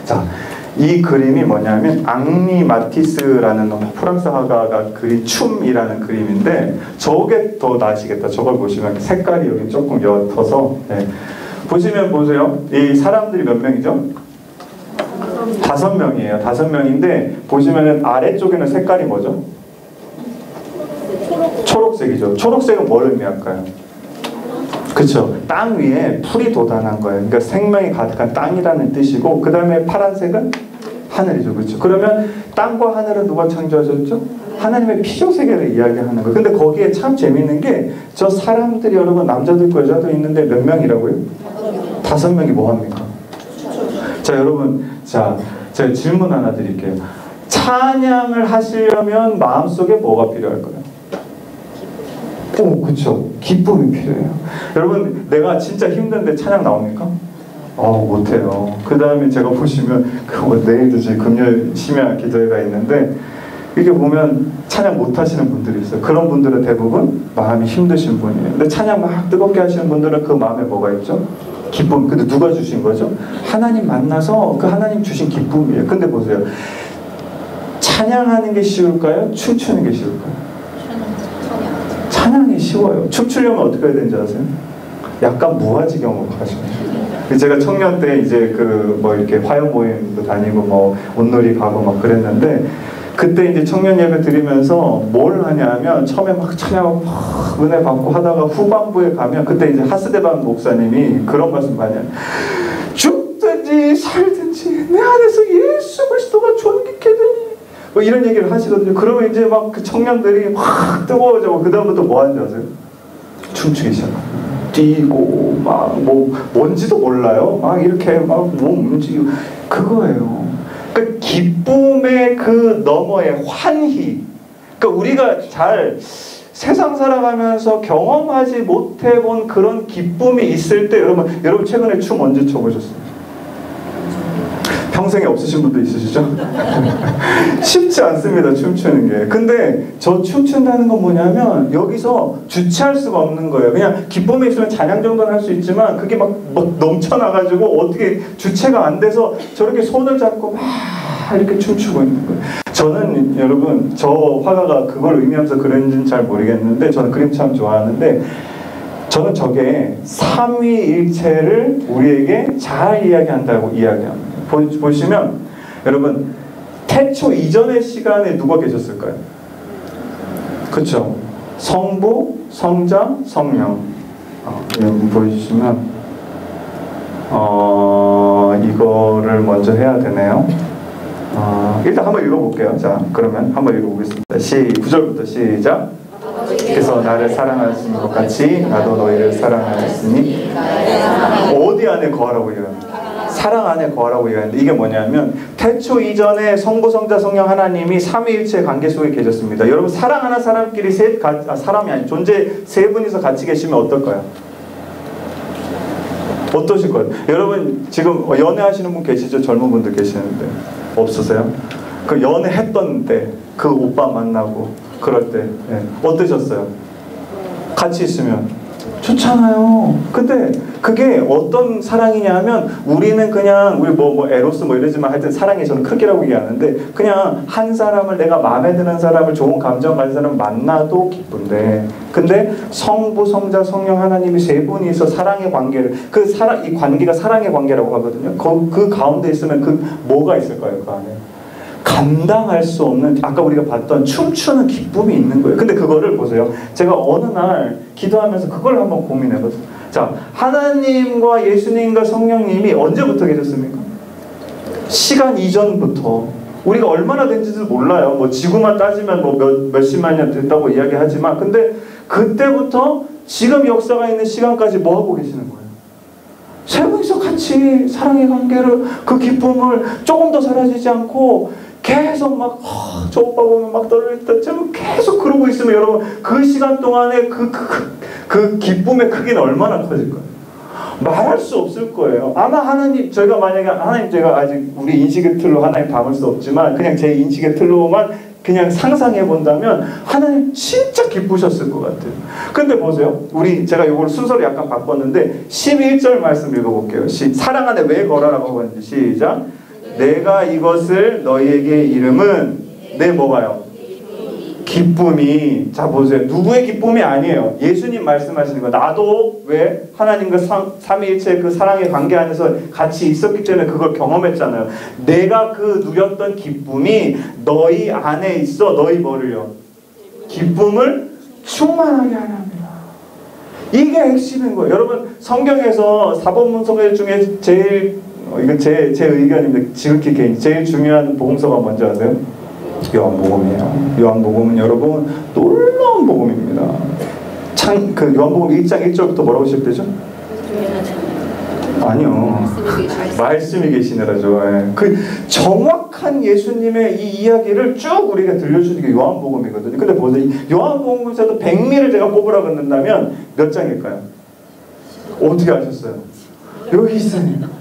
자, 이 그림이 뭐냐면 앙리 마티스라는 프랑스 화가가 그린 춤이라는 그림인데 저게 더 나으시겠다. 저걸 보시면 색깔이 여기 조금 옅어서 보시면 보세요. 이 사람들이 몇 명이죠? 5명이에요. 5명인데 보시면은 아래쪽에는 색깔이 뭐죠? 초록색이죠. 초록색은 뭘 의미할까요? 그쵸. 땅 위에 풀이 돋아난 거예요. 그러니까 생명이 가득한 땅이라는 뜻이고, 그 다음에 파란색은 하늘이죠. 그렇죠. 그러면 땅과 하늘은 누가 창조하셨죠? 하나님의 피조세계를 이야기하는 거예요. 근데 거기에 참 재밌는 게 저 사람들이 여러분 남자도 있고 여자도 있는데 몇 명이라고요? 5명이 뭐 합니까? 자, 여러분, 자, 제가 질문 하나 드릴게요. 찬양을 하시려면 마음속에 뭐가 필요할까요? 그쵸. 기쁨이 필요해요. 여러분, 내가 진짜 힘든데 찬양 나옵니까? 못해요. 그 다음에 제가 보시면, 내일도 저희 금요일 심야 기도회가 있는데, 이게 보면 찬양 못 하시는 분들이 있어요. 그런 분들은 대부분 마음이 힘드신 분이에요. 근데 찬양 막 뜨겁게 하시는 분들은 그 마음에 뭐가 있죠? 기쁨. 근데 누가 주신 거죠? 하나님 만나서 그 하나님 주신 기쁨이에요. 근데 보세요. 찬양하는 게 쉬울까요? 춤추는 게 쉬울까요? 찬양이 쉬워요. 춤추려면 어떻게 해야 되는지 아세요? 약간 무아지경으로 가셔야 돼요. 제가 청년 때 이제 이렇게 화요 모임도 다니고 온놀이 가고 막 그랬는데, 그때 이제 청년 예배 드리면서 뭘 하냐면 처음에 막 찬양하고 막 은혜 받고 하다가 후반부에 가면, 그때 이제 하스데반 목사님이 그런 말씀 많이 해요. 죽든지 살든지 내 안에서 예수 그리스도가 존귀케 되니, 이런 얘기를 하시거든요. 그러면 이제 막 그 청년들이 확 뜨거워져. 그 다음부터 뭐 하는지 아세요? 춤추기 시작해요. 뛰고 막 뭔지도 몰라요. 막 이렇게 막 몸 움직이고 그거예요. 그 기쁨의 그 너머의 환희. 그러니까 우리가 잘 세상 살아가면서 경험하지 못해본 그런 기쁨이 있을 때, 여러분 최근에 춤 언제 춰보셨어요? 평생에 없으신 분도 있으시죠? 쉽지 않습니다, 춤추는 게. 근데 저 춤춘다는 건 뭐냐면 여기서 주체할 수가 없는 거예요. 그냥 기쁨에 있으면 찬양 정도는 할 수 있지만 그게 막 넘쳐나가지고 어떻게 주체가 안 돼서 저렇게 손을 잡고 막 이렇게 춤추고 있는 거예요. 저는 여러분, 저 화가가 그걸 의미하면서 그런지는 잘 모르겠는데 저는 그림 참 좋아하는데, 저는 저게 삼위일체를 우리에게 잘 이야기한다고 이야기합니다. 보시면 여러분, 태초 이전의 시간에 누가 계셨을까요? 그쵸? 성부, 성자, 성령. 여러분 보여주시면 이거를 먼저 해야 되네요. 일단 한번 읽어볼게요. 자, 그러면 한번 읽어보겠습니다. 9절부터 시작. 그래서 나를 사랑하신 것 같이 나도 너희를 사랑하였으니. 어디 안에 거하라고 얘기합니다. 사랑 안에 거하라고 얘기하는데, 이게 뭐냐면 태초 이전에 성부, 성자, 성령 하나님이 삼위일체 관계 속에 계셨습니다. 여러분, 사랑하는 사람끼리 사람이 아니 존재 세 분이서 같이 계시면 어떨까요? 어떠실 거예요? 여러분 지금 연애하시는 분 계시죠? 젊은 분들 계시는데 없으세요? 그 연애했던 때 그 오빠 만나고 그럴 때 어떠셨어요? 같이 있으면 좋잖아요. 근데 그게 어떤 사랑이냐면, 우리는 그냥 우리 에로스 이러지만 하여튼 사랑이 저는 크기라고 얘기하는데, 그냥 한 사람을, 내가 마음에 드는 사람을, 좋은 감정 가진 사람을 만나도 기쁜데, 근데 성부, 성자, 성령 하나님이 세 분이서 사랑의 관계를, 이 관계가 사랑의 관계라고 하거든요. 그 가운데 있으면 뭐가 있을까요? 그 안에 감당할 수 없는, 아까 우리가 봤던 춤추는 기쁨이 있는 거예요. 근데 그거를 보세요. 제가 어느 날 기도하면서 그걸 한번 고민해봤어요. 자, 하나님과 예수님과 성령님이 언제부터 계셨습니까? 시간 이전부터. 우리가 얼마나 된지도 몰라요. 지구만 따지면 몇십만 년 됐다고 이야기하지만, 근데 그때부터 지금 역사가 있는 시간까지 뭐 하고 계시는 거예요? 세 분이서 같이 사랑의 관계를, 그 기쁨을 조금 더 사라지지 않고 계속 저 오빠 보면 막 떨릴 때쯤 계속 그러고 있으면, 여러분 그 시간 동안에 그 기쁨의 크기는 얼마나 커질까요? 말할 수 없을 거예요. 아마 하나님, 제가 아직 우리 인식의 틀로 하나님 담을 수 없지만, 그냥 제 인식의 틀로만 그냥 상상해 본다면 하나님 진짜 기쁘셨을 것 같아요. 근데 보세요. 제가 이걸 순서를 약간 바꿨는데 11절 말씀 읽어볼게요. 사랑 안에 왜 거라라고 하는지 시작. 내가 이것을 너희에게 이름은 내 뭐가요? 기쁨이. 자 보세요. 누구의 기쁨이 아니에요. 예수님 말씀하시는 거. 나도 왜 하나님과 삼위일체 그 사랑의 관계 안에서 같이 있었기 때문에 그걸 경험했잖아요. 내가 그 누렸던 기쁨이 너희 안에 있어. 너희 뭐를요? 기쁨을 충만하게 하랍니다. 이게 핵심인 거예요. 여러분 성경에서 사본문서 중에 제일 이건 제 의견입니다. 지극히 개인. 제일 중요한 복음서가 뭔지 아세요? 요한복음이에요. 요한복음은 여러분 놀라운 복음입니다. 요한복음 1장 1절부터 뭐라고 시작되죠? 아니요. 말씀이 계시느라죠. 예. 그 정확한 예수님의 이 이야기를 쭉 우리가 들려주는 게 요한복음이거든요. 근데 보세요. 요한복음에서도 백미를 제가 뽑으라 그런다면 몇 장일까요? 어떻게 아셨어요? 여기 있어요.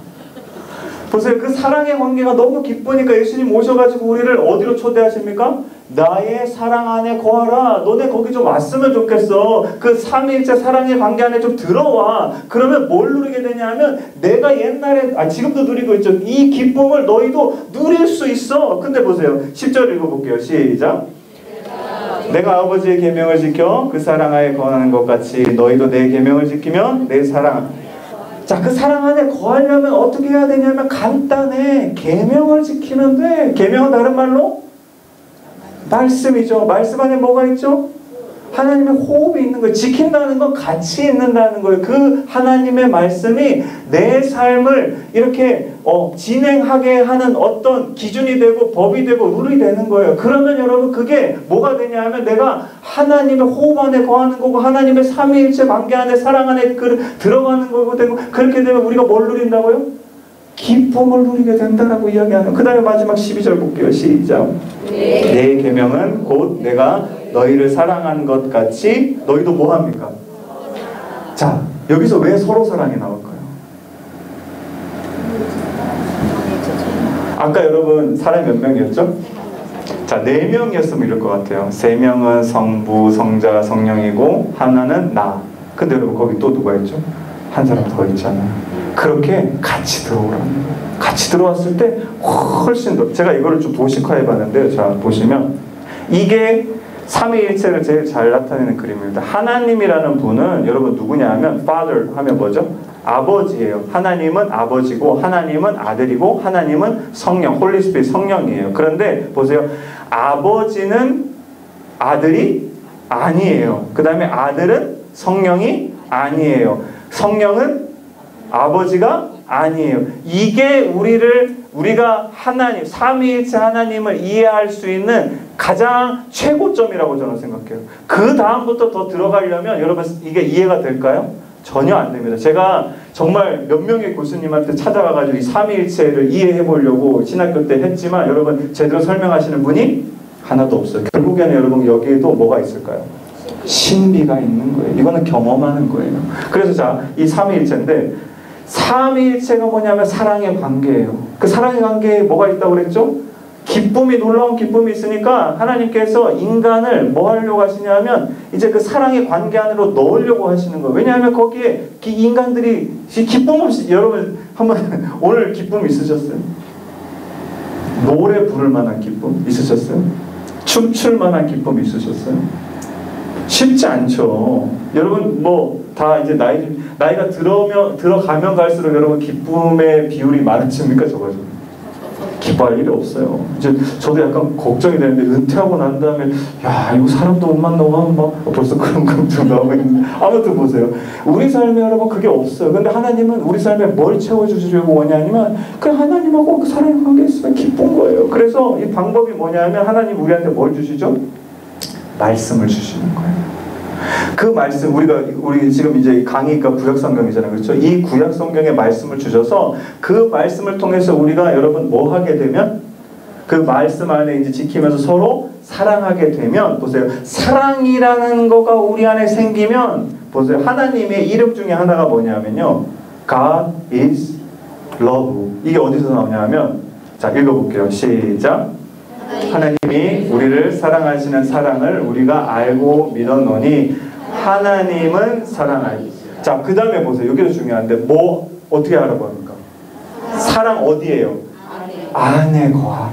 보세요. 그 사랑의 관계가 너무 기쁘니까 예수님 오셔가지고 우리를 어디로 초대하십니까? 나의 사랑 안에 거하라. 너네 거기 좀 왔으면 좋겠어. 그 삼위일체 사랑의 관계 안에 좀 들어와. 그러면 뭘 누리게 되냐면 내가 옛날에 지금도 누리고 있죠. 이 기쁨을 너희도 누릴 수 있어. 근데 보세요. 10절 읽어볼게요. 시작. 내가 아버지의 계명을 지켜 그 사랑 안에 거하는 것 같이 너희도 내 계명을 지키면 내 사랑. 자, 그 사랑 안에 거하려면 어떻게 해야 되냐면 간단해. 계명을 지키면 돼. 계명은 다른 말로 말씀이죠. 말씀 안에 뭐가 있죠? 하나님의 호흡이 있는 거예요. 지킨다는 건 같이 있는다는 거예요. 그 하나님의 말씀이 내 삶을 이렇게 진행하게 하는 어떤 기준이 되고 법이 되고 룰이 되는 거예요. 그러면 여러분 그게 뭐가 되냐 하면 내가 하나님의 호흡 안에 거하는 거고 하나님의 삼위일체 관계 안에 사랑 안에 들어가는 거고 되고 그렇게 되면 우리가 뭘 누린다고요? 기쁨을 누리게 된다라고 이야기하는. 그 다음에 마지막 12절 볼게요. 시작. 내 계명은 곧 내가 너희를 사랑한 것 같이 너희도 뭐합니까? 자, 여기서 왜 서로 사랑이 나올까요? 아까 여러분 사람이 몇 명이었죠? 자, 4명이었으면 이럴 것 같아요. 3명은 성부, 성자, 성령이고 하나는 나. 근데 여러분 거기 또 누가 있죠? 한 사람 더 있잖아요. 그렇게 같이 들어오라는 거예요. 같이 들어왔을 때 훨씬 더. 제가 이거를 좀 도식화해 봤는데요. 자, 보시면 이게 삼위일체를 제일 잘 나타내는 그림입니다. 하나님이라는 분은 여러분 누구냐 하면 Father 하면 뭐죠? 아버지예요. 하나님은 아버지고 하나님은 아들이고 하나님은 성령, 홀리 스피릿 성령이에요. 그런데 보세요. 아버지는 아들이 아니에요. 그 다음에 아들은 성령이 아니에요. 성령은 아버지가 아니에요. 이게 우리가 하나님, 삼위일체 하나님을 이해할 수 있는 가장 최고점이라고 저는 생각해요. 그 다음부터 더 들어가려면 여러분 이게 이해가 될까요? 전혀 안 됩니다. 제가 정말 몇 명의 교수님한테 찾아가가지고 이 삼위일체를 이해해 보려고 신학교 때 했지만 여러분 제대로 설명하시는 분이 하나도 없어요. 결국에는 여러분 여기에도 뭐가 있을까요? 신비가 있는 거예요. 이거는 경험하는 거예요. 그래서 자, 이 삼위일체인데 삼위일체가 뭐냐면 사랑의 관계예요. 그 사랑의 관계에 뭐가 있다고 그랬죠? 기쁨이, 놀라운 기쁨이 있으니까 하나님께서 인간을 뭐 하려고 하시냐면 이제 그 사랑의 관계 안으로 넣으려고 하시는 거예요. 왜냐하면 거기에 인간들이 기쁨 없이, 여러분 한번 오늘 기쁨 있으셨어요? 노래 부를 만한 기쁨 있으셨어요? 춤출 만한 기쁨 있으셨어요? 쉽지 않죠. 여러분 뭐 다 이제 나이가 들어가면 갈수록 여러분 기쁨의 비율이 많아집니까? 적어집니까? 기뻐할 일이 없어요. 이제 저도 약간 걱정이 되는데 은퇴하고 난 다음에 야 이거 사람도 못 만나고 하면 막 벌써 그런 걱정도 하고 있는데 아무튼 보세요. 우리 삶에 여러분 그게 없어요. 근데 하나님은 우리 삶에 뭘 채워주시려고 원하냐면 그 하나님하고 그 사랑의 관계에 있으면 기쁜 거예요. 그래서 이 방법이 뭐냐면 하나님 우리한테 뭘 주시죠? 말씀을 주시는 거예요. 그 말씀 우리 지금 이제 강의가 구약성경이잖아요. 그렇죠? 이 구약성경의 말씀을 주셔서 그 말씀을 통해서 우리가 여러분 뭐 하게 되면 그 말씀 안에 이제 지키면서 서로 사랑하게 되면 보세요. 사랑이라는 거가 우리 안에 생기면 보세요. 하나님의 이름 중에 하나가 뭐냐면요. God is love. 이게 어디서 나오냐면 자 읽어볼게요. 시작. 하나님이 우리를 사랑하시는 사랑을 우리가 알고 믿었노니 하나님은 사랑하니. 자, 그 다음에 보세요. 여기도 중요한데 뭐 어떻게 알아봅니까? 사랑 어디예요? 안에 거하라.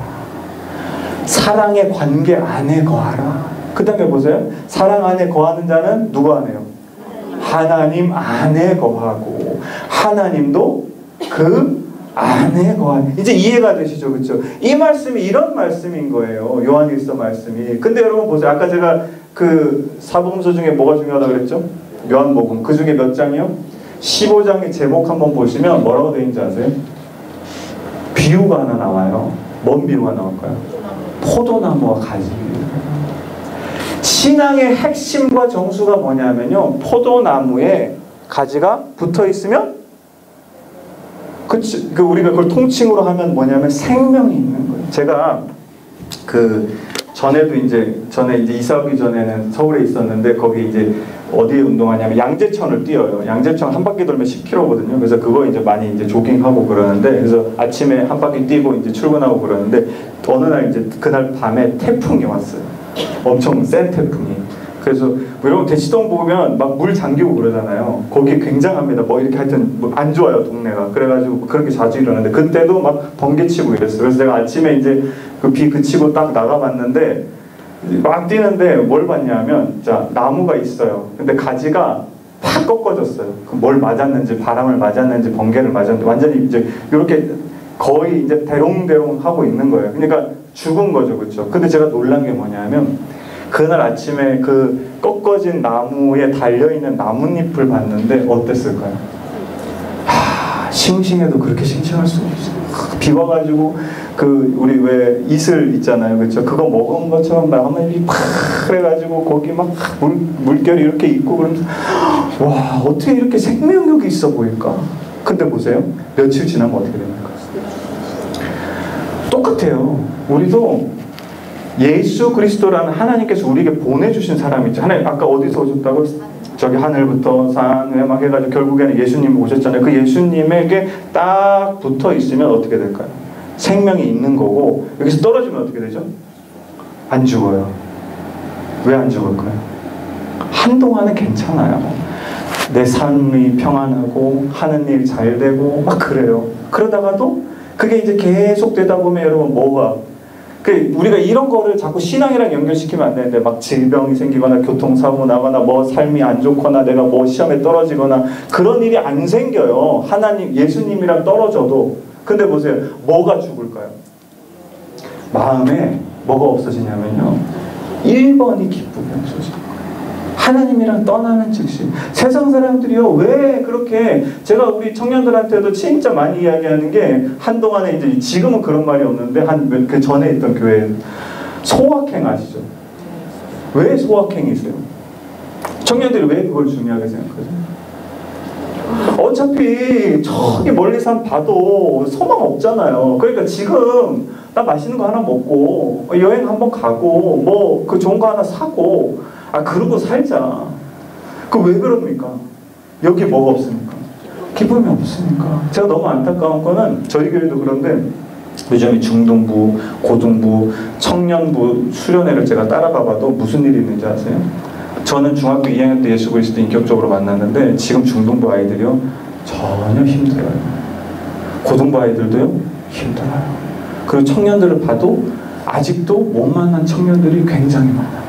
사랑의 관계 안에 거하라. 그 다음에 보세요. 사랑 안에 거하는 자는 누구 안에요? 하나님 안에 거하고 하나님도 그 안에 거하는. 이제 이해가 되시죠? 그렇죠? 이 말씀이 이런 말씀인 거예요. 요한일서 말씀이. 근데 여러분 보세요. 아까 제가 그 사복음서 중에 뭐가 중요하다고 그랬죠? 요한복음. 그 중에 몇 장이요? 15장의 제목 한번 보시면 뭐라고 되어 있는지 아세요? 비유가 하나 나와요. 뭔 비유가 나올까요? 포도나무와 가지. 신앙의 핵심과 정수가 뭐냐면요, 포도나무에 가지가 붙어 있으면, 우리가 그걸 통칭으로 하면 뭐냐면 생명이 있는 거예요. 제가 전에 이제 이사 오기 전에는 서울에 있었는데, 거기 이제 어디에 운동하냐면 양재천을 뛰어요. 양재천 한 바퀴 돌면 10km거든요. 그래서 그거 이제 많이 이제 조깅하고 그러는데, 그래서 아침에 한 바퀴 뛰고 이제 출근하고 그러는데, 어느 날 이제 그날 밤에 태풍이 왔어요. 엄청 센 태풍이. 그래서 여러분 대치동 보면 막 물 잠기고 그러잖아요. 거기 굉장합니다. 뭐 이렇게 하여튼 안 좋아요, 동네가. 그래가지고 그렇게 자주 일어나는데, 그때도 막 번개치고 이랬어요. 그래서 제가 아침에 이제 그 비 그치고 딱 나가봤는데, 막 뛰는데 뭘 봤냐면, 자, 나무가 있어요. 근데 가지가 팍 꺾어졌어요. 뭘 맞았는지, 바람을 맞았는지, 번개를 맞았는지, 완전히 이제 이렇게 거의 이제 대롱대롱 하고 있는 거예요. 그러니까 죽은 거죠, 그렇죠? 근데 제가 놀란 게 뭐냐면, 그날 아침에 그 꺾어진 나무에 달려있는 나뭇잎을 봤는데 어땠을까요? 싱싱해도 그렇게 싱싱할 수가 없어요. 비 와가지고 우리 왜 이슬 있잖아요, 그렇죠? 그거 먹은 것처럼 나뭇잎이 팍 그래가지고 거기 막 물결이 이렇게 있고, 그러면서 와, 어떻게 이렇게 생명력이 있어 보일까? 근데 보세요, 며칠 지나면 어떻게 됩니까? 똑같아요. 우리도 예수 그리스도라는 하나님께서 우리에게 보내주신 사람이죠. 하나님 아까 어디서 오셨다고? 저기 하늘부터 산에 막 해가지고 결국에는 예수님 오셨잖아요. 그 예수님에게 딱 붙어 있으면 어떻게 될까요? 생명이 있는 거고, 여기서 떨어지면 어떻게 되죠? 안 죽어요. 왜 안 죽을까요? 한동안은 괜찮아요. 내 삶이 평안하고 하는 일 잘 되고 막 그래요. 그러다가도 그게 이제 계속 되다 보면 여러분 우리가 이런 거를 자꾸 신앙이랑 연결시키면 안 되는데, 막 질병이 생기거나 교통사고 나거나 뭐 삶이 안 좋거나 내가 뭐 시험에 떨어지거나 그런 일이 안 생겨요. 하나님, 예수님이랑 떨어져도. 근데 보세요, 뭐가 죽을까요? 마음에 뭐가 없어지냐면요, 1번이 기쁨이 없어져요. 하나님이랑 떠나는 즉시. 세상 사람들이요, 왜 그렇게, 제가 우리 청년들한테도 진짜 많이 이야기하는 게, 한동안에 이제 지금은 그런 말이 없는데 그 전에 있던 교회 소확행 아시죠? 왜 소확행이세요? 청년들이 왜 그걸 중요하게 생각하죠? 어차피 저기 멀리서 봐도 소망 없잖아요. 그러니까 지금 나 맛있는 거 하나 먹고 여행 한번 가고 뭐 그 좋은 거 하나 사고 그러고 살자. 왜 그럽니까? 여기 뭐가 없습니까? 기쁨이 없으니까. 제가 너무 안타까운 거는 저희 교회도 그런데, 요즘에 중등부, 고등부, 청년부 수련회를 제가 따라가 봐도 무슨 일이 있는지 아세요? 저는 중학교 2학년 때 예수 그리스도 인격적으로 만났는데, 지금 중등부 아이들이요, 전혀 힘들어요. 고등부 아이들도요, 힘들어요. 그리고 청년들을 봐도 아직도 못 만난 청년들이 굉장히 많아요.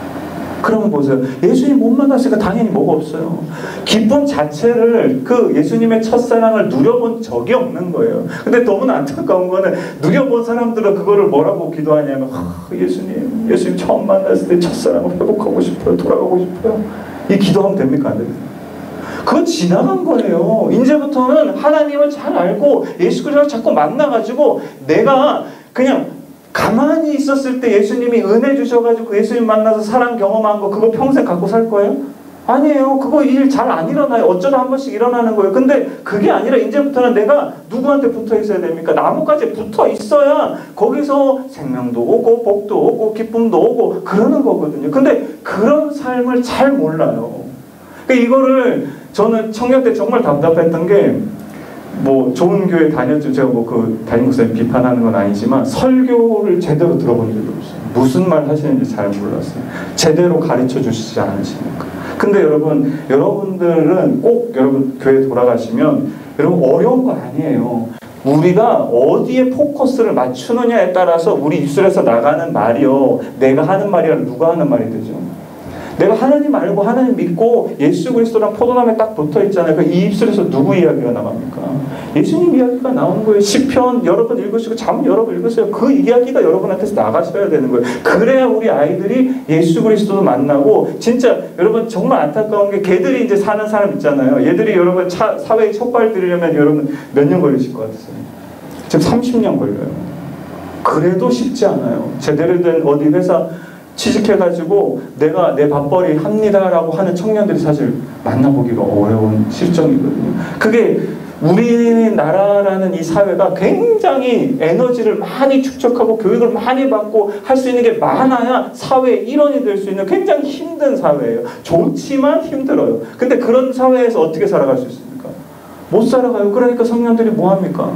그러면 보세요. 예수님 못 만났으니까 당연히 뭐가 없어요. 기쁨 자체를, 예수님의 첫사랑을 누려본 적이 없는 거예요. 근데 너무나 안타까운 거는, 누려본 사람들은 그거를 뭐라고 기도하냐면, 예수님 처음 만났을 때 첫사랑을 회복하고 싶어요. 돌아가고 싶어요. 이 기도하면 됩니까? 안 됩니까? 그건 지나간 거예요. 이제부터는 하나님을 잘 알고 예수 그리스도를 자꾸 만나가지고, 내가 그냥 가만히 있었을 때 예수님이 은혜 주셔가지고 예수님 만나서 사랑 경험한 거, 그거 평생 갖고 살 거예요? 아니에요. 그거 일 잘 안 일어나요. 어쩌다 한 번씩 일어나는 거예요. 근데 그게 아니라 이제부터는 내가 누구한테 붙어 있어야 됩니까? 나무까지 붙어 있어야 거기서 생명도 오고 복도 오고 기쁨도 오고 그러는 거거든요. 근데 그런 삶을 잘 몰라요. 그러니까 이거를 저는 청년 때 정말 답답했던 게, 좋은 교회 다녔죠. 제가 담임 목사님 비판하는 건 아니지만, 설교를 제대로 들어본 적이 없어요. 무슨 말 하시는지 잘 몰랐어요. 제대로 가르쳐 주시지 않으시니까. 근데 여러분들은 꼭 여러분 교회 돌아가시면 여러분 어려운 거 아니에요. 우리가 어디에 포커스를 맞추느냐에 따라서 우리 입술에서 나가는 말이요, 내가 하는 말이랑 누가 하는 말이 되죠. 내가 하나님 알고 하나님 믿고 예수 그리스도랑 포도나무에 딱 붙어 있잖아요. 그 이 입술에서 누구 이야기가 나갑니까? 예수님 이야기가 나오는 거예요. 시편 여러 번 읽으시고 잠언 여러 번 읽으세요. 그 이야기가 여러분한테서 나가셔야 되는 거예요. 그래야 우리 아이들이 예수 그리스도도 만나고, 진짜 여러분 정말 안타까운 게 걔들이 이제 사는 사람 있잖아요. 얘들이 여러분 사회에 첫발 들으려면 여러분 몇 년 걸리실 것 같으세요? 지금 30년 걸려요. 그래도 쉽지 않아요. 제대로 된 어디 회사 취직해가지고 내가 내 밥벌이 합니다라고 하는 청년들이 사실 만나보기가 어려운 실정이거든요. 그게 우리나라라는 이 사회가 굉장히 에너지를 많이 축적하고 교육을 많이 받고 할 수 있는 게 많아야 사회의 일원이 될 수 있는 굉장히 힘든 사회예요. 좋지만 힘들어요. 근데 그런 사회에서 어떻게 살아갈 수 있습니까? 못 살아가요. 그러니까 청년들이 뭐합니까?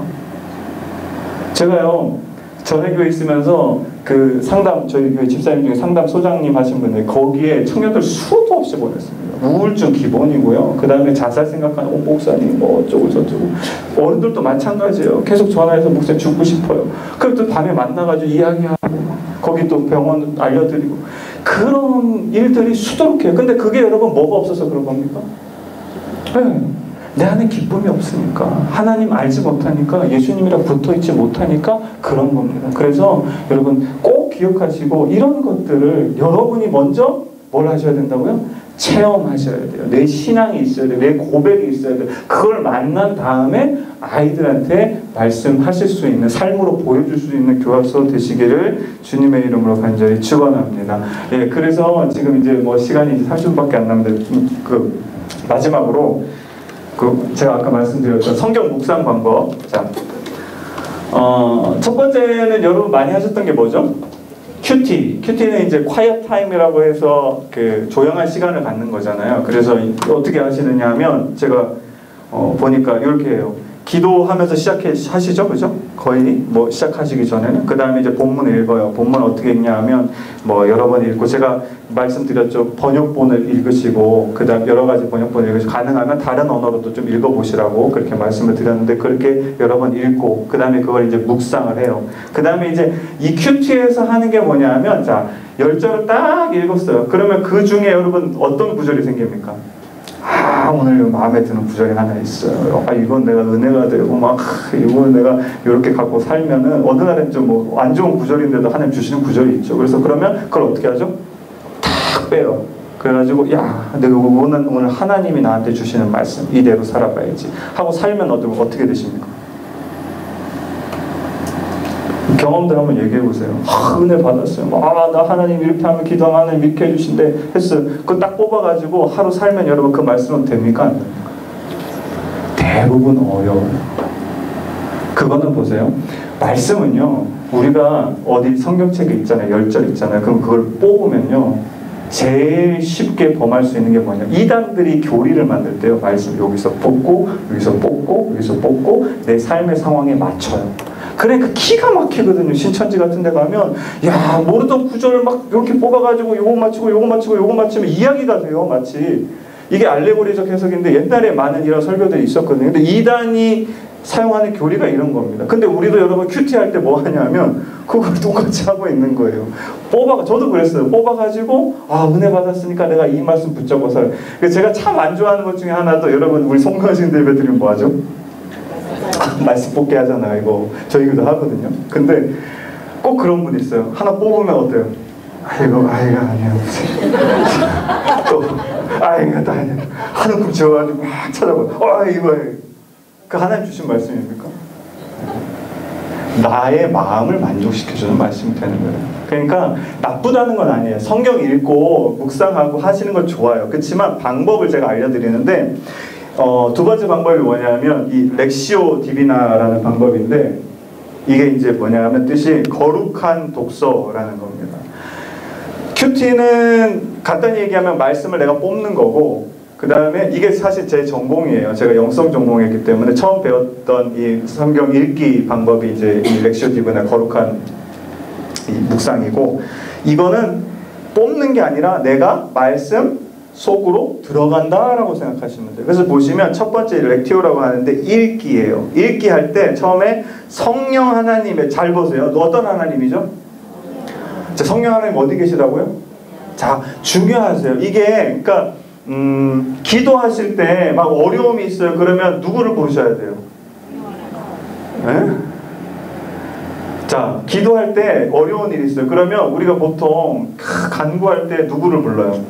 제가요, 전회교회 있으면서 그 상담, 저희 교회 집사님 중에 상담 소장님 하신 분들, 거기에 청년들 수도 없이 보냈습니다. 우울증 기본이고요. 그 다음에 자살 생각하는 목사님 뭐 어쩌고 저쩌고. 어른들도 마찬가지예요. 계속 전화해서 목사님 죽고 싶어요. 그럼 또 밤에 만나가지고 이야기하고, 거기 또 병원 알려드리고, 그런 일들이 수두룩해요. 근데 그게 여러분 뭐가 없어서 그런 겁니까? 네. 내 안에 기쁨이 없으니까, 하나님 알지 못하니까, 예수님이랑 붙어있지 못하니까 그런 겁니다. 그래서 여러분 꼭 기억하시고, 이런 것들을 여러분이 먼저 뭘 하셔야 된다고요? 체험하셔야 돼요. 내 신앙이 있어야 돼요. 내 고백이 있어야 돼요. 그걸 만난 다음에 아이들한테 말씀하실 수 있는, 삶으로 보여줄 수 있는 교합소 되시기를 주님의 이름으로 간절히 축원합니다. 예, 그래서 지금 이제 뭐 시간이 이제 30분밖에 안 남는데, 마지막으로 제가 아까 말씀드렸던 성경 묵상 방법. 자, 첫 번째는 여러분 많이 하셨던 게 뭐죠? 큐티는 이제 quiet time이라고 해서 그 조용한 시간을 갖는 거잖아요. 그래서 어떻게 하시느냐 하면, 제가 보니까 이렇게 해요. 기도하면서 하시죠, 그죠? 거의 뭐 시작하시기 전에는. 그 다음에 이제 본문을 읽어요. 본문 어떻게 읽냐 하면 뭐 여러 번 읽고, 제가 말씀드렸죠, 번역본을 읽으시고, 그 다음 여러 가지 번역본을 읽으시고, 가능하면 다른 언어로도 좀 읽어보시라고 그렇게 말씀을 드렸는데, 그렇게 여러 번 읽고 그 다음에 그걸 이제 묵상을 해요. 그 다음에 이제 이 큐티에서 하는 게 뭐냐 하면, 자, 10절을 딱 읽었어요. 그러면 그 중에 여러분 어떤 구절이 생깁니까? 오늘 마음에 드는 구절이 하나 있어요. 이건 내가 은혜가 되고, 이건 내가 이렇게 갖고 살면은, 어느 날엔 좀 뭐 안 좋은 구절인데도 하나님 주시는 구절이 있죠. 그래서 그러면 그걸 어떻게 하죠? 탁 빼요. 그래가지고, 내가 오늘 하나님이 나한테 주시는 말씀, 이대로 살아봐야지 하고 살면 어떻게 되십니까? 경험들 한번 얘기해보세요. 은혜 받았어요. 나 하나님 이렇게 하면 기도하면 하나님 이렇게 해주신대 했어요. 그거 딱 뽑아가지고 하루 살면 여러분 그 말씀은 됩니까? 안 됩니까? 대부분 어려워요. 그거는 보세요. 말씀은요, 우리가 어디 성경책에 있잖아요. 10절 있잖아요. 그럼 그걸 뽑으면요, 제일 쉽게 범할 수 있는 게 뭐냐, 이단들이 교리를 만들 때요, 말씀 여기서 뽑고 여기서 뽑고 여기서 뽑고 내 삶의 상황에 맞춰요. 그러니까 기가 막히거든요. 신천지 같은 데 가면 모르던 구절을 막 이렇게 뽑아가지고 요거 맞추고 요거 맞추고 요거 맞추면 이야기가 돼요. 마치 이게 알레고리적 해석인데, 옛날에 많은 이런 설교들이 있었거든요. 근데 이단이 사용하는 교리가 이런 겁니다. 근데 우리도 여러분 큐티 할 때 뭐 하냐면 그걸 똑같이 하고 있는 거예요. 저도 그랬어요. 뽑아가지고 은혜 받았으니까 내가 이 말씀 붙잡고 살아요. 제가 참 안 좋아하는 것 중에 하나도, 여러분 우리 송가신 대배들은 뭐 하죠? 말씀 뽑게 하잖아요. 이거 저희도 하거든요. 근데 꼭 그런 분 있어요. 하나 뽑으면 어때요? 이거 아니야. 또 이거 아니야. 하는 굽 지어가지고 막 찾아봐. 이거 그 하나님 주신 말씀입니까? 나의 마음을 만족시켜주는 말씀이 되는 거예요. 그러니까 나쁘다는 건 아니에요. 성경 읽고 묵상하고 하시는 건 좋아요. 그렇지만 방법을 제가 알려드리는데, 두 번째 방법이 뭐냐면 이 렉시오 디비나라는 방법인데, 이게 이제 뭐냐면 뜻이 거룩한 독서라는 겁니다. 큐티는 간단히 얘기하면 말씀을 내가 뽑는 거고, 그 다음에 이게 사실 제 전공이에요. 제가 영성 전공했기 때문에 처음 배웠던 이 성경 읽기 방법이 이제 이 렉시오 디비나, 거룩한 이 묵상이고, 이거는 뽑는 게 아니라 내가 말씀 속으로 들어간다라고 생각하시면 돼요. 그래서 보시면 첫 번째 렉티오라고 하는데 읽기예요. 읽기 할 때 처음에 성령 하나님의, 잘 보세요. 어떤 하나님이죠? 자, 성령 하나님 어디 계시다고요? 자, 중요하세요. 이게 그러니까 기도하실 때 막 어려움이 있어요. 그러면 누구를 부르셔야 돼요? 네? 자, 기도할 때 어려운 일이 있어요. 그러면 우리가 보통 간구할 때 누구를 불러요?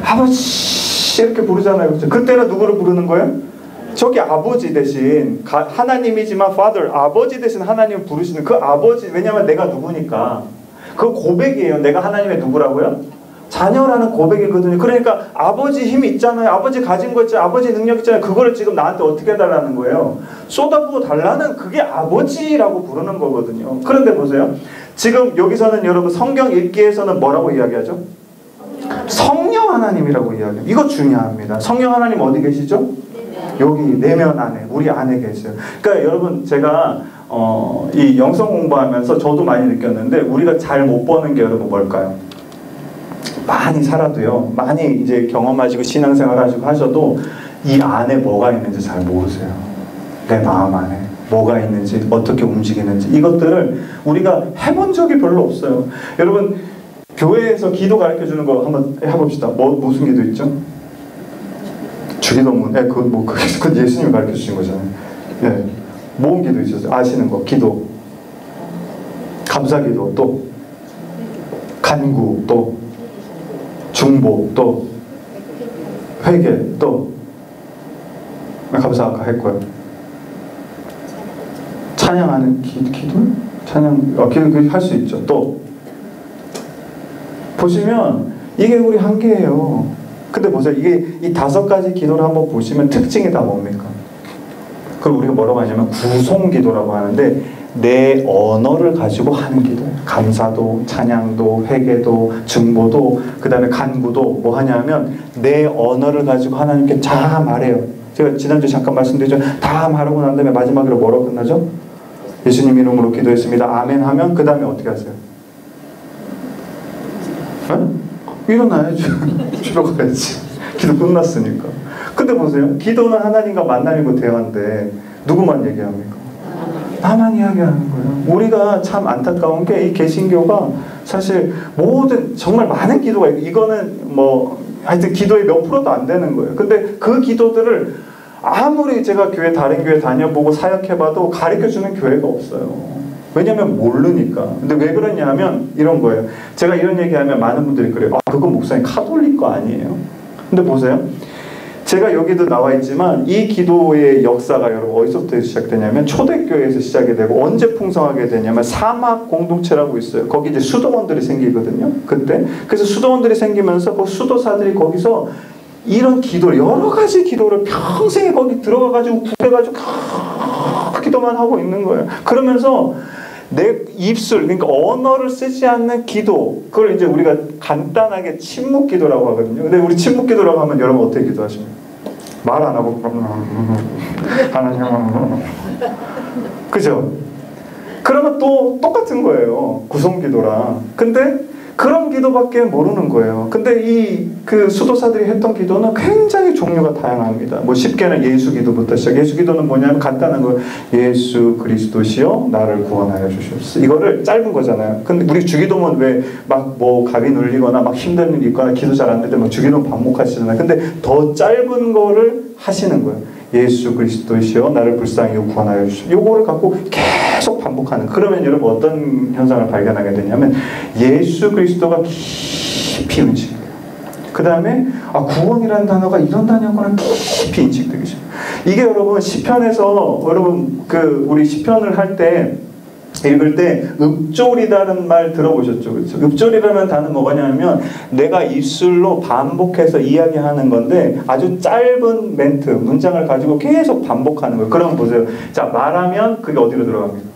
아버지 이렇게 부르잖아요. 그렇죠? 그때는 누구를 부르는 거예요? 저기 아버지 대신 하나님이지만 Father, 아버지 대신 하나님을 부르시는 그 아버지. 왜냐하면 내가 누구니까. 그 고백이에요. 내가 하나님의 누구라고요? 자녀라는 고백이거든요. 그러니까 아버지 힘이 있잖아요. 아버지 가진 거 있잖아요. 아버지 능력 있잖아요. 그거를 지금 나한테 어떻게 해달라는 거예요? 쏟아부어 달라는, 그게 아버지라고 부르는 거거든요. 그런데 보세요. 지금 여기서는 여러분 성경 읽기에서는 뭐라고 이야기하죠? 성령 하나님이라고 이야기해요. 이거 중요합니다. 성령 하나님 어디 계시죠? 여기 내면 안에, 우리 안에 계세요. 그러니까 여러분, 제가 이 영성 공부하면서 저도 많이 느꼈는데, 우리가 잘 못 보는 게 여러분 뭘까요? 많이 살아도요, 많이 이제 경험하시고 신앙생활 하시고 하셔도 이 안에 뭐가 있는지 잘 모르세요. 내 마음 안에 뭐가 있는지, 어떻게 움직이는지, 이것들을 우리가 해본 적이 별로 없어요. 여러분, 교회에서 기도 가르쳐주는 거 한번 해봅시다. 무슨 기도 있죠? 주기도문. 예, 그건 예수님이 가르쳐주신 거잖아요. 예. 모은 기도 있었어요. 아시는 거. 기도. 감사기도. 또 간구. 또 중보. 또 회개. 또 감사 아까 했고요. 찬양하는 기도? 찬양, 기도 할 수 있죠. 또 보시면 이게 우리 한계예요. 근데 보세요. 이게 이 5가지 기도를 한번 보시면 특징이 다 뭡니까? 그걸 우리가 뭐라고 하냐면 구송기도라고 하는데, 내 언어를 가지고 하는 기도. 감사도, 찬양도, 회개도, 증보도, 그 다음에 간구도 뭐 하냐면 내 언어를 가지고 하나님께 다 말해요. 제가 지난주에 잠깐 말씀드렸죠. 다 말하고 난 다음에 마지막으로 뭐라고 끝나죠? 예수님 이름으로 기도했습니다. 아멘 하면 그 다음에 어떻게 하세요? 일어나야지. 집에 가야지. 기도 끝났으니까. 근데 보세요. 기도는 하나님과 만남이고 대화인데 누구만 얘기합니까? 나만 이야기하는 거예요. 우리가 참 안타까운 게, 이 개신교가 사실 모든, 정말 많은 기도가 있고, 이거는 뭐 하여튼 기도의 몇 프로도 안 되는 거예요. 근데 그 기도들을 아무리 제가 다른 교회 다녀보고 사역해봐도 가르쳐주는 교회가 없어요. 왜냐면 모르니까. 근데 왜 그러냐 하면 이런 거예요. 제가 이런 얘기하면 많은 분들이 그래요. 그건 목사님 카톨릭 거 아니에요? 근데 보세요. 제가 여기도 나와 있지만 이 기도의 역사가 여러분 어디서부터 시작되냐면 초대교회에서 시작이 되고, 언제 풍성하게 되냐면 사막 공동체라고 있어요. 거기 이제 수도원들이 생기거든요. 그때. 그래서 수도원들이 생기면서 그 수도사들이 거기서 이런 기도를, 여러 가지 기도를 평생에 거기 들어가가지고 구해가지고 기도만 하고 있는 거예요. 그러면서 내 입술, 그러니까 언어를 쓰지 않는 기도, 그걸 이제 우리가 간단하게 침묵 기도라고 하거든요. 근데 우리 침묵 기도라고 하면 여러분 어떻게 기도하십니까? 말 안 하고 하나님, 그죠? 그러면 또 똑같은 거예요. 구성 기도랑. 근데 그런 기도밖에 모르는 거예요. 근데 그 수도사들이 했던 기도는 굉장히 종류가 다양합니다. 뭐 쉽게는 예수 기도부터 시작. 예수 기도는 뭐냐면 간단한 거예요. 예수 그리스도시여 나를 구원하여 주시옵소서. 이거를 짧은 거잖아요. 근데 우리 주기도문 왜 막 뭐 갑이 눌리거나 막 힘든 일이 있거나 기도 잘 안 될 때 막 주기도문 반복하시잖아요. 근데 더 짧은 거를 하시는 거예요. 예수 그리스도시여 나를 불쌍히 구원하여 주시옵소서. 요거를 갖고 계속 반복하는. 그러면 여러분 어떤 현상을 발견하게 되냐면 예수 그리스도가 깊이 인식돼요. 그 다음에 구원이라는 단어가 이런 단어구나 깊이 인식되기 시작해요. 이게 여러분 시편에서 여러분 우리 시편을 할 때 읽을 때 읍조리다는 말 들어보셨죠? 그렇죠? 읍조리라는 단어는 뭐냐면 내가 입술로 반복해서 이야기하는 건데 아주 짧은 멘트, 문장을 가지고 계속 반복하는 거예요. 그럼 보세요. 자, 말하면 그게 어디로 들어갑니까?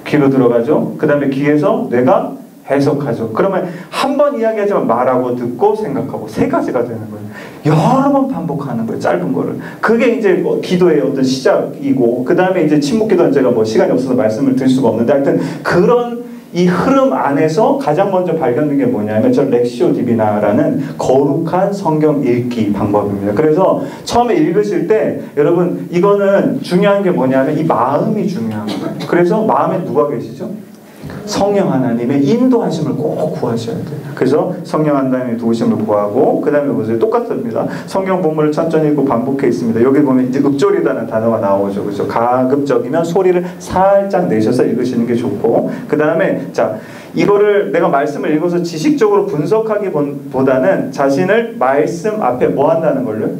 귀로 들어가죠. 그 다음에 귀에서 뇌가 해석하죠. 그러면 한 번 이야기하지만 말하고 듣고 생각하고 3가지가 되는 거예요. 여러 번 반복하는 거예요. 짧은 거를. 그게 이제 기도의 어떤 시작이고, 그 다음에 이제 침묵 기도는 제가 뭐 시간이 없어서 말씀을 드릴 수가 없는데, 하여튼 그런 이 흐름 안에서 가장 먼저 발견된 게 뭐냐면 저 렉시오 디비나라는 거룩한 성경 읽기 방법입니다. 그래서 처음에 읽으실 때 여러분 이거는 중요한 게 뭐냐면 이 마음이 중요한 거예요. 그래서 마음에 누가 계시죠? 성령 하나님의 인도하심을 꼭 구하셔야 돼요. 그래서 성령 하나님의 도우심을 구하고 그 다음에 보세요. 똑같습니다. 성경 본문을 천천히 읽고 반복해 있습니다. 여기 보면 이제 읍조리다는 단어가 나오죠. 그렇죠? 가급적이면 소리를 살짝 내셔서 읽으시는 게 좋고 그 다음에 자 이거를 내가 말씀을 읽어서 지식적으로 분석하기보다는 자신을 말씀 앞에 뭐 한다는 걸요?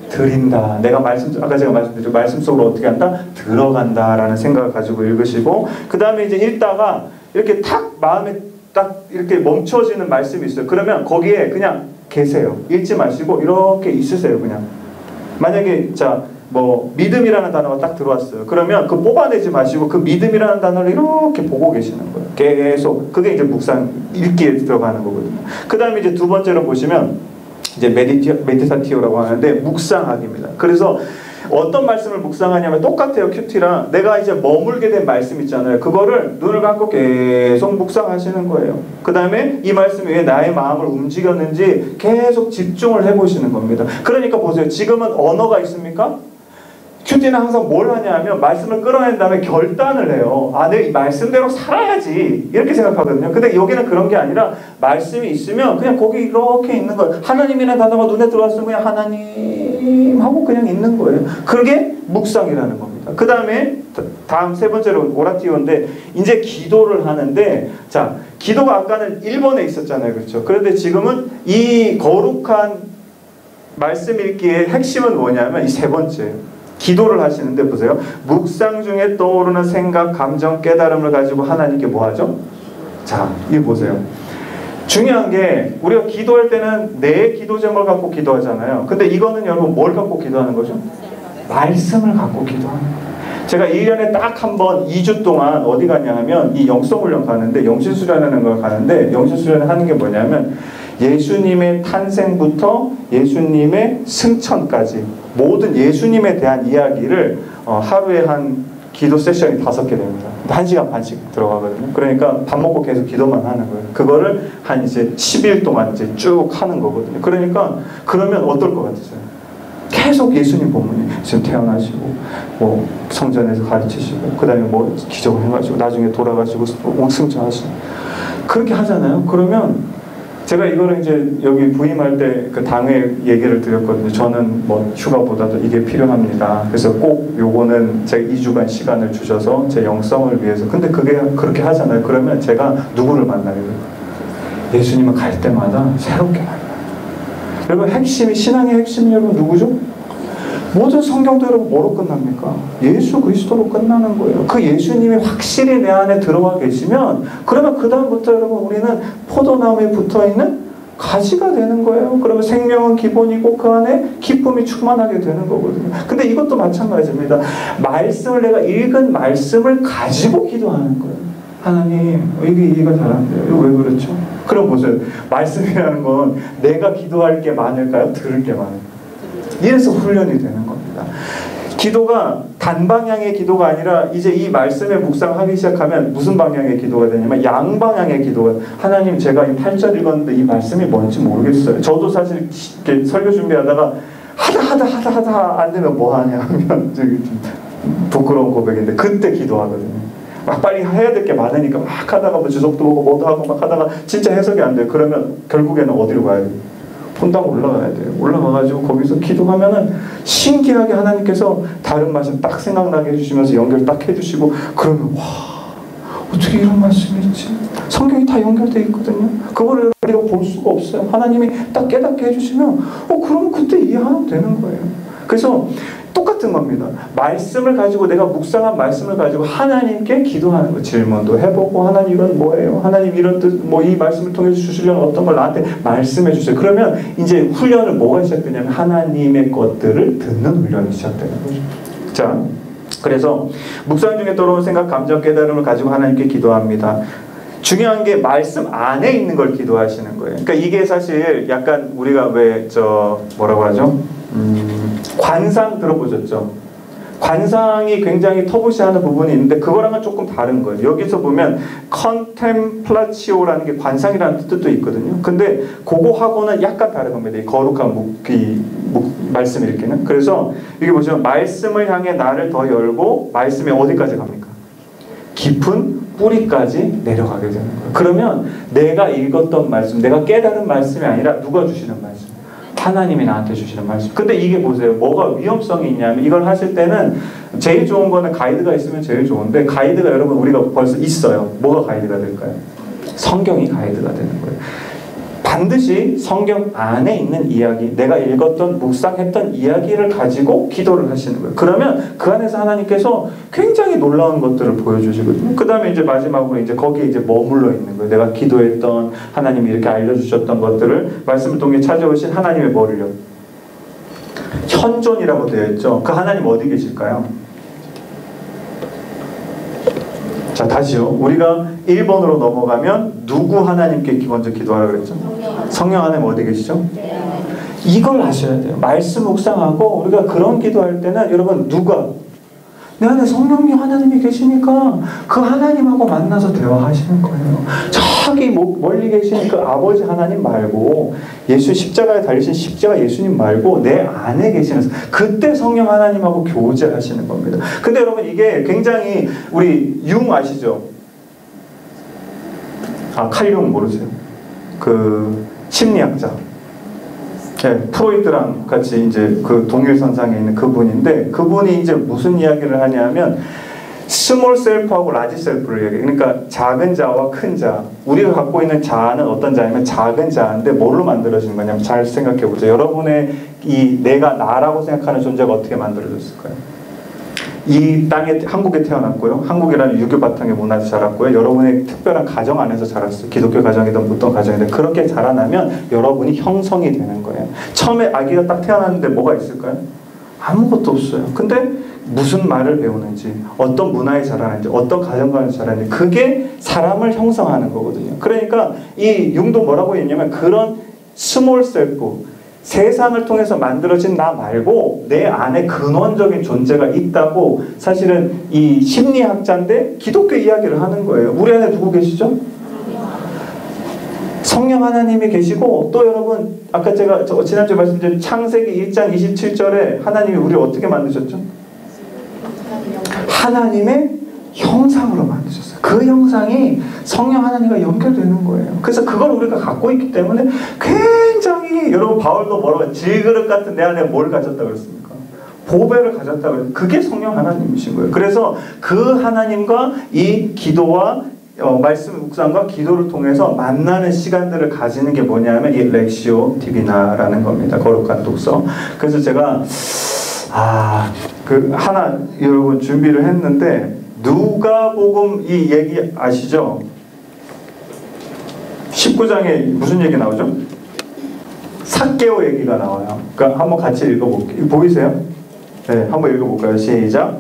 드린다. 내가 아까 제가 말씀드렸죠. 말씀 속으로 어떻게 한다? 들어간다라는 생각을 가지고 읽으시고 그 다음에 이제 읽다가 이렇게 탁 마음에 딱 이렇게 멈춰지는 말씀이 있어요. 그러면 거기에 그냥 계세요. 읽지 마시고 이렇게 있으세요. 그냥 만약에 자 뭐 믿음이라는 단어가 딱 들어왔어요. 그러면 그 뽑아내지 마시고 그 믿음이라는 단어를 이렇게 보고 계시는 거예요. 계속 그게 이제 묵상 읽기에 들어가는 거거든요. 그 다음에 이제 두 번째로 보시면 이제 메디타티오라고 하는데 묵상하기입니다. 그래서 어떤 말씀을 묵상하냐면 똑같아요. 큐티랑 내가 이제 머물게 된 말씀 있잖아요. 그거를 눈을 감고 계속 묵상하시는 거예요. 그 다음에 이 말씀이 왜 나의 마음을 움직였는지 계속 집중을 해보시는 겁니다. 그러니까 보세요. 지금은 언어가 있습니까? 큐티는 항상 뭘 하냐 하면 말씀을 끌어낸 다음에 결단을 해요. 아, 내가 이 말씀대로 살아야지 이렇게 생각하거든요. 근데 여기는 그런 게 아니라 말씀이 있으면 그냥 거기 이렇게 있는 거예요. 하나님이라는 단어가 눈에 들어왔으면 그냥 하나님 하고 그냥 있는 거예요. 그게 묵상이라는 겁니다. 그 다음에 다음 세 번째로 오라티오인데 이제 기도를 하는데 자 기도가 아까는 1번에 있었잖아요. 그렇죠? 그런데 지금은 이 거룩한 말씀 읽기의 핵심은 뭐냐면 이 세 번째예요. 기도를 하시는데 보세요. 묵상 중에 떠오르는 생각, 감정, 깨달음을 가지고 하나님께 뭐 하죠? 자, 이거 보세요. 중요한 게 우리가 기도할 때는 내 기도 제목을 갖고 기도하잖아요. 근데 이거는 여러분 뭘 갖고 기도하는 거죠? 말씀을 갖고 기도하는 거예요. 제가 1년에 딱 한 번 2주 동안 어디 가냐 하면 이 영성훈련 가는데 영신수련하는 걸 가는데 영신수련을 하는 게 뭐냐면 예수님의 탄생부터 예수님의 승천까지 모든 예수님에 대한 이야기를 하루에 한 기도 세션이 5개 됩니다. 1시간 반씩 들어가거든요. 그러니까 밥 먹고 계속 기도만 하는 거예요. 그거를 한 이제 10일 동안 이제 쭉 하는 거거든요. 그러니까 그러면 어떨 것 같으세요? 계속 예수님 본문이 지금 태어나시고 뭐 성전에서 가르치시고 그 다음에 뭐 기적을 해가지고 나중에 돌아가시고 승천하시고 그렇게 하잖아요. 그러면 제가 이거를 이제 여기 부임할 때 그 당회 얘기를 드렸거든요. 저는 뭐 휴가보다도 이게 필요합니다. 그래서 꼭 요거는 제가 2주간 시간을 주셔서 제 영성을 위해서. 근데 그게 그렇게 하잖아요. 그러면 제가 누구를 만나야 돼요? 예수님은 갈 때마다 새롭게 만나요. 여러분 핵심이 신앙의 핵심이 여러분 누구죠? 모든 성경도 여러분 뭐로 끝납니까? 예수 그리스도로 끝나는 거예요. 그 예수님이 확실히 내 안에 들어와 계시면 그러면 그 다음부터 여러분 우리는 포도나무에 붙어있는 가지가 되는 거예요. 그러면 생명은 기본이고 그 안에 기쁨이 충만하게 되는 거거든요. 근데 이것도 마찬가지입니다. 말씀을 내가 읽은 말씀을 가지고 기도하는 거예요. 하나님 이게 이해가 잘 안 돼요. 이거 왜 그렇죠? 그럼 보세요. 말씀이라는 건 내가 기도할 게 많을까요? 들을 게 많을까요? 이래서 훈련이 되는 겁니다. 기도가 단방향의 기도가 아니라 이제 이 말씀에 묵상하기 시작하면 무슨 방향의 기도가 되냐면 양방향의 기도가. 하나님 제가 이 8절 읽었는데 이 말씀이 뭔지 모르겠어요. 저도 사실 이렇게 설교 준비하다가 하다 안 되면 뭐 하냐 하면 좀 부끄러운 고백인데 그때 기도하거든요. 막 빨리 해야 될 게 많으니까 막 하다가 뭐 주석도 보고 뭐도 하고 막 하다가 진짜 해석이 안 돼요. 그러면 결국에는 어디로 가야 돼요? 본당 올라가야 돼요. 올라가가지고 거기서 기도하면은 신기하게 하나님께서 다른 말씀 딱 생각나게 해주시면서 연결 딱 해주시고 그러면 와 어떻게 이런 말씀이 있지? 성경이 다 연결되어 있거든요. 그거를 우리가 볼 수가 없어요. 하나님이 딱 깨닫게 해주시면 그러면 그때 이해하면 되는 거예요. 그래서 똑같은 겁니다. 말씀을 가지고 내가 묵상한 말씀을 가지고 하나님께 기도하는 거. 질문도 해보고 하나님 이건 뭐예요? 하나님 이런 뜻 뭐 이 말씀을 통해서 주시려는 어떤 걸 나한테 말씀해 주세요. 그러면 이제 훈련을 뭐가 시작되냐면 하나님의 것들을 듣는 훈련이 시작되는 거죠. 자, 그래서 묵상 중에 떠오르는 생각, 감정, 깨달음을 가지고 하나님께 기도합니다. 중요한 게 말씀 안에 있는 걸 기도하시는 거예요. 그러니까 이게 사실 약간 우리가 왜 뭐라고 하죠? 관상 들어보셨죠? 관상이 굉장히 터부시하는 부분이 있는데 그거랑은 조금 다른 거예요. 여기서 보면 컨템플라치오라는 게 관상이라는 뜻도 있거든요. 근데 그거하고는 약간 다른 겁니다. 이 거룩한 말씀 읽기는. 그래서 여기 보시면 말씀을 향해 나를 더 열고 말씀이 어디까지 갑니까? 깊은 뿌리까지 내려가게 되는 거예요. 그러면 내가 읽었던 말씀, 내가 깨달은 말씀이 아니라 누가 주시는 말씀? 하나님이 나한테 주시는 말씀. 근데 이게 보세요. 뭐가 위험성이 있냐면 이걸 하실 때는 제일 좋은 거는 가이드가 있으면 제일 좋은데 가이드가 여러분 우리가 벌써 있어요. 뭐가 가이드가 될까요? 성경이 가이드가 되는 거예요. 반드시 성경 안에 있는 이야기, 내가 읽었던 묵상했던 이야기를 가지고 기도를 하시는 거예요. 그러면 그 안에서 하나님께서 굉장히 놀라운 것들을 보여주시거든요. 그 다음에 이제 마지막으로 이제 거기에 이제 머물러 있는 거예요. 내가 기도했던 하나님이 이렇게 알려주셨던 것들을 말씀을 통해 찾아오신 하나님의 뭐를요? 현존이라고 되어 있죠. 그 하나님 어디 계실까요? 자, 다시요. 우리가 1번으로 넘어가면 누구 하나님께 먼저 기도하라고 그랬죠? 성령 하나님 어디 계시죠? 이걸 아셔야 돼요. 말씀 묵상하고 우리가 그런 기도할 때는 여러분 누가 내 안에 성령님 하나님이 계시니까 그 하나님하고 만나서 대화하시는 거예요. 저기 멀리 계신 그 아버지 하나님 말고 예수 십자가에 달리신 십자가 예수님 말고 내 안에 계시는 그때 성령 하나님하고 교제하시는 겁니다. 근데 여러분 이게 굉장히 우리 융 아시죠? 칼 융 모르세요? 그 심리학자. 네, 프로이트랑 같이 이제 그 동일선상에 있는 그분인데 그분이 이제 무슨 이야기를 하냐면 스몰 셀프하고 라지 셀프를 얘기해요. 그러니까 작은 자와 큰 자. 우리가 갖고 있는 자아는 어떤 자냐면 작은 자인데 뭘로 만들어진 거냐면 잘 생각해 보세요. 여러분의 이 내가 나라고 생각하는 존재가 어떻게 만들어졌을까요? 이 땅에 한국에 태어났고요. 한국이라는 유교 바탕의 문화에서 자랐고요. 여러분의 특별한 가정 안에서 자랐어요. 기독교 가정이든 어떤 가정이든 그렇게 자라나면 여러분이 형성이 되는 거예요. 처음에 아기가 딱 태어났는데 뭐가 있을까요? 아무것도 없어요. 근데 무슨 말을 배우는지, 어떤 문화에 자라는지, 어떤 가정관에서 자라는지 그게 사람을 형성하는 거거든요. 그러니까 이 융도 뭐라고 했냐면 그런 스몰 셀프 세상을 통해서 만들어진 나 말고 내 안에 근원적인 존재가 있다고 사실은 이 심리학자인데 기독교 이야기를 하는 거예요. 우리 안에 누구 계시죠? 성령 하나님이 계시고 또 여러분 아까 제가 지난주에 말씀드린 창세기 1장 27절에 하나님이 우리를 어떻게 만드셨죠? 하나님의 형상으로 만드셨어요. 그 형상이 성령 하나님과 연결되는 거예요. 그래서 그걸 우리가 갖고 있기 때문에 굉장히 여러분 바울도 뭐라고 질그릇 같은 내 안에 뭘 가졌다 그랬습니까? 보배를 가졌다 그랬어요. 그게 성령 하나님이신 거예요. 그래서 그 하나님과 이 기도와 말씀 묵상과 기도를 통해서 만나는 시간들을 가지는 게 뭐냐면 이 렉시오 디비나라는 겁니다. 거룩한 독서. 그래서 제가 그 하나 여러분 준비를 했는데 누가복음 이 얘기 아시죠? 19장에 무슨 얘기 나오죠? 삭개오 얘기가 나와요. 그러니까 한번 같이 읽어볼게요. 보이세요? 네, 한번 읽어볼까요? 시작.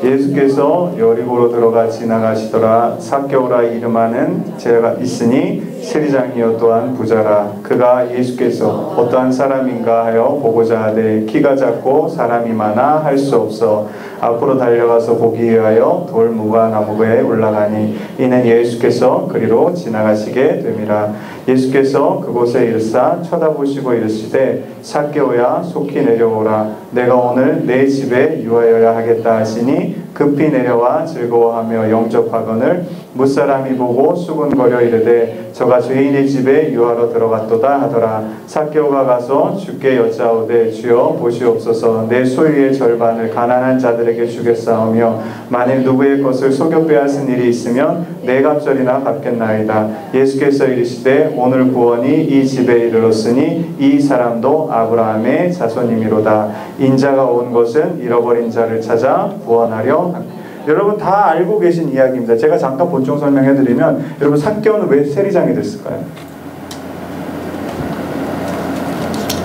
예수께서 여리고로 들어가 지나가시더라. 삭개오라 이름하는 제가 있으니 세리장이요 또한 부자라. 그가 예수께서 어떠한 사람인가 하여 보고자 하되 키가 작고 사람이 많아 할 수 없어 앞으로 달려가서 보기 위하여 돌무가 나무에 올라가니 이는 예수께서 그리로 지나가시게 됨이라. 예수께서 그곳에 일사 쳐다보시고 이르시되 삭개오야 속히 내려오라. 내가 오늘 내 집에 유하여야 하겠다 하시니 급히 내려와 즐거워하며 영접하거늘 무사람이 보고 수군거려 이르되 저가 죄인의 집에 유하러 들어갔도다 하더라. 삭개오가 가서 주께 여짜오되 주여 보시옵소서 내 소유의 절반을 가난한 자들에게 주겠사오며 만일 누구의 것을 속여 빼앗은 일이 있으면 네 갑절이나 갚겠나이다. 예수께서 이르시되 오늘 구원이 이 집에 이르렀으니 이 사람도 아브라함의 자손이미로다. 인자가 온 것은 잃어버린 자를 찾아 구원하려. 여러분 다 알고 계신 이야기입니다. 제가 잠깐 본종 설명해드리면 여러분 삭개오는 왜 세리장이 됐을까요?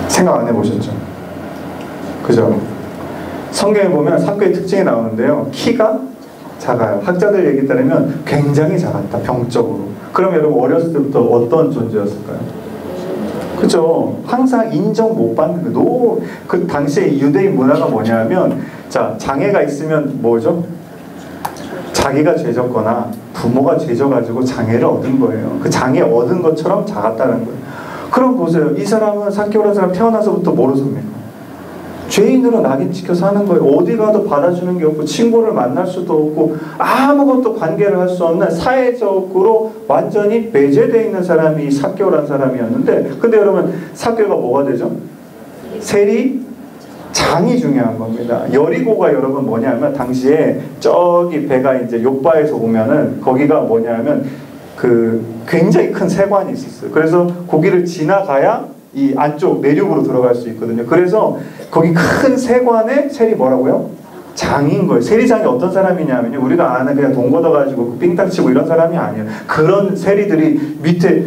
생각 안 해보셨죠? 그죠? 성경에 보면 삭개오의 특징이 나오는데요. 키가 작아요. 학자들 얘기 따르면 굉장히 작았다. 병적으로. 그럼 여러분 어렸을 때부터 어떤 존재였을까요? 그죠? 항상 인정 못 받는 거. 그 당시에 유대인 문화가 뭐냐면 자, 장애가 있으면 뭐죠? 자기가 죄졌거나 부모가 죄져가지고 장애를 얻은 거예요. 그 장애 얻은 것처럼 작았다는 거예요. 그럼 보세요. 이 사람은 삭개오라는 사람 태어나서부터 뭐로 삽니까? 죄인으로 낙인 찍혀 사는 거예요. 어디 가도 받아주는 게 없고 친구를 만날 수도 없고 아무것도 관계를 할 수 없는 사회적으로 완전히 배제되어 있는 사람이 이 삭개오라는 사람이었는데, 근데 여러분 삭개오가 뭐가 되죠? 세리장이 중요한 겁니다. 여리고가 여러분 뭐냐면 당시에 저기 배가 이제 욥바에서 오면은 거기가 뭐냐면 그 굉장히 큰 세관이 있었어요. 그래서 거기를 지나가야 이 안쪽 내륙으로 들어갈 수 있거든요. 그래서 거기 큰 세관에 세리 뭐라고요? 장인 거예요. 세리장이 어떤 사람이냐면요, 우리가 아는 그냥 돈 걷어가지고 삥땅 치고 이런 사람이 아니에요. 그런 세리들이 밑에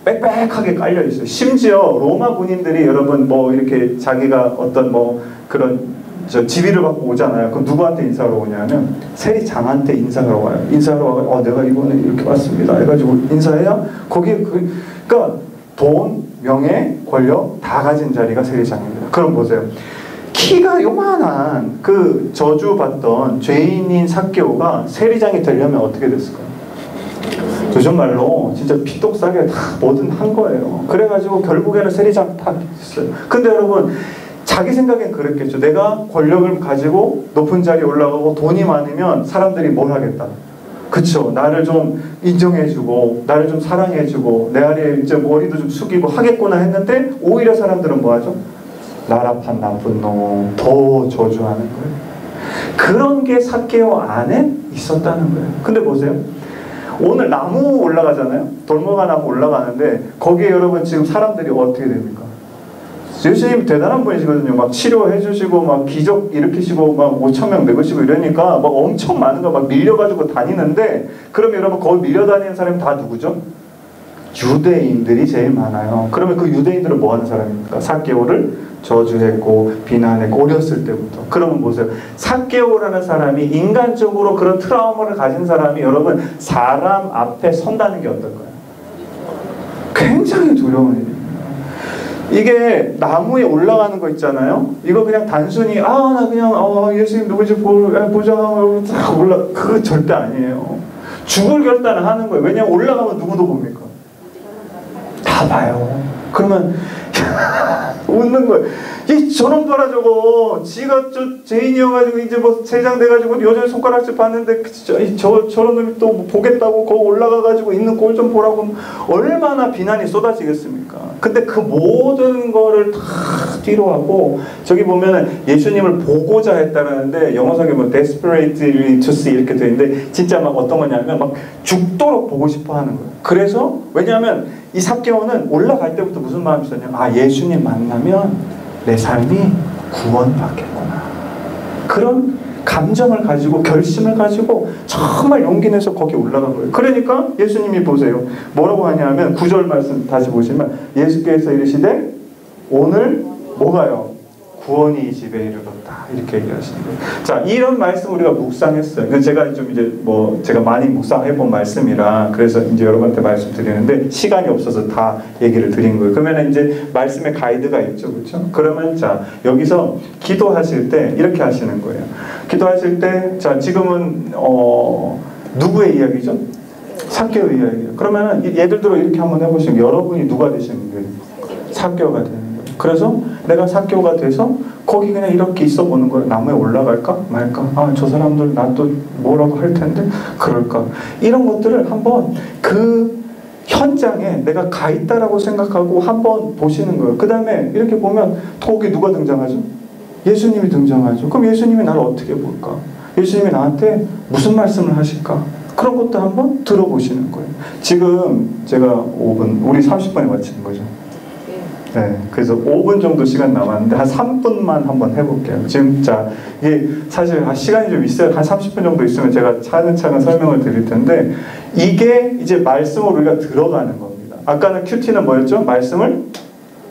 빽빽하게 깔려 있어요. 심지어 로마 군인들이 여러분 뭐 이렇게 자기가 어떤 뭐 그런 지위를 받고 오잖아요. 그럼 누구한테 인사하러 오냐면 세리장한테 인사하러 와요. 인사하러 와서 내가 이번에 이렇게 왔습니다 해가지고 인사해야 거기에 그러니까 돈, 명예, 권력 다 가진 자리가 세리장입니다. 그럼 보세요. 키가 요만한 그 저주받던 죄인인 삭개오가 세리장이 되려면 어떻게 됐을까요? 요즘 말로 진짜 피독싸게 다 뭐든 한 거예요. 그래가지고 결국에는 세리장 다 됐어요. 근데 여러분 자기 생각엔 그랬겠죠. 내가 권력을 가지고 높은 자리에 올라가고 돈이 많으면 사람들이 뭘 하겠다. 그쵸. 나를 좀 인정해주고 나를 좀 사랑해주고 내 아래 이제 머리도 좀 숙이고 하겠구나 했는데 오히려 사람들은 뭐하죠? 나라판 나쁜 놈 더 저주하는 거예요. 그런 게 삭개오 안에 있었다는 거예요. 근데 보세요. 오늘 나무 올라가잖아요. 돌무화 나무 올라가는데 거기에 여러분 지금 사람들이 어떻게 됩니까? 예수님 대단한 분이시거든요. 막 치료해 주시고 막 기적 일으키시고 막 5,000명 먹으시고 이러니까 막 엄청 많은 거 막 밀려가지고 다니는데, 그럼 여러분 거기 밀려다니는 사람이 다 누구죠? 유대인들이 제일 많아요. 그러면 그 유대인들은 뭐 하는 사람입니까? 삭개오를 저주했고 비난했고 어렸을 때부터. 그러면 보세요. 삭개오라는 사람이 인간적으로 그런 트라우마를 가진 사람이 여러분 사람 앞에 선다는 게 어떨까요? 굉장히 두려운 일입니다. 이게 나무에 올라가는 거 있잖아요. 이거 그냥 단순히 나 그냥 예수님 누구지 보자 하고 딱 그거 절대 아니에요. 죽을 결단을 하는 거예요. 왜냐하면 올라가면 누구도 봅니까? 다 봐요. 그러면 웃는 거예요. 저놈 봐라 저거. 지가 죄인이어가지고 이제 뭐 세장 돼가지고 여전히 손가락질 봤는데 저런 놈이 또 보겠다고 거기 올라가가지고 있는 꼴 좀 보라고 얼마나 비난이 쏟아지겠습니까? 근데 그 모든 거를 다 뒤로 하고 저기 보면은 예수님을 보고자 했다라는데 영어상에 뭐 desperately to see 이렇게 돼 있는데 진짜 막 어떤 거냐면 막 죽도록 보고 싶어 하는 거예요. 그래서 왜냐하면 이 삭개오는 올라갈 때부터 무슨 마음이 있었냐면 예수님 만나면 내 삶이 구원받겠구나. 그런 감정을 가지고 결심을 가지고 정말 용기 내서 거기 올라간 거예요. 그러니까 예수님이 보세요. 뭐라고 하냐면 9절 말씀 다시 보시면 예수께서 이르시되 오늘 뭐가요? 구원이 이 집에 이르렀다. 이렇게 얘기하시는 거예요. 자, 이런 말씀 우리가 묵상했어요. 제가 좀 이제 제가 많이 묵상해본 말씀이라 그래서 이제 여러분한테 말씀드리는데 시간이 없어서 다 얘기를 드린 거예요. 그러면 이제 말씀의 가이드가 있죠, 그렇죠? 그러면 자 여기서 기도하실 때 이렇게 하시는 거예요. 기도하실 때 자 지금은 누구의 이야기죠? 삭개오의 이야기예요. 그러면 예를 들어 이렇게 한번 해보시면 여러분이 누가 되시는 거예요? 삭개오가 되는 거예요. 그래서 내가 삭개오가 돼서 거기 그냥 이렇게 있어 보는 거예요. 나무에 올라갈까 말까? 저 사람들 나 또 뭐라고 할 텐데 그럴까? 이런 것들을 한번 그 현장에 내가 가 있다라고 생각하고 한번 보시는 거예요. 그 다음에 이렇게 보면 거기 누가 등장하죠? 예수님이 등장하죠. 그럼 예수님이 나를 어떻게 볼까? 예수님이 나한테 무슨 말씀을 하실까? 그런 것도 한번 들어보시는 거예요. 지금 제가 5분, 우리 30분에 마치는 거죠. 네, 그래서 5분 정도 시간 남았는데 한 3분만 한번 해볼게요. 지금 자 이게 사실 시간이 좀 있어요. 한 30분 정도 있으면 제가 차근차근 설명을 드릴 텐데 이게 이제 말씀으로 우리가 들어가는 겁니다. 아까는 큐티는 뭐였죠? 말씀을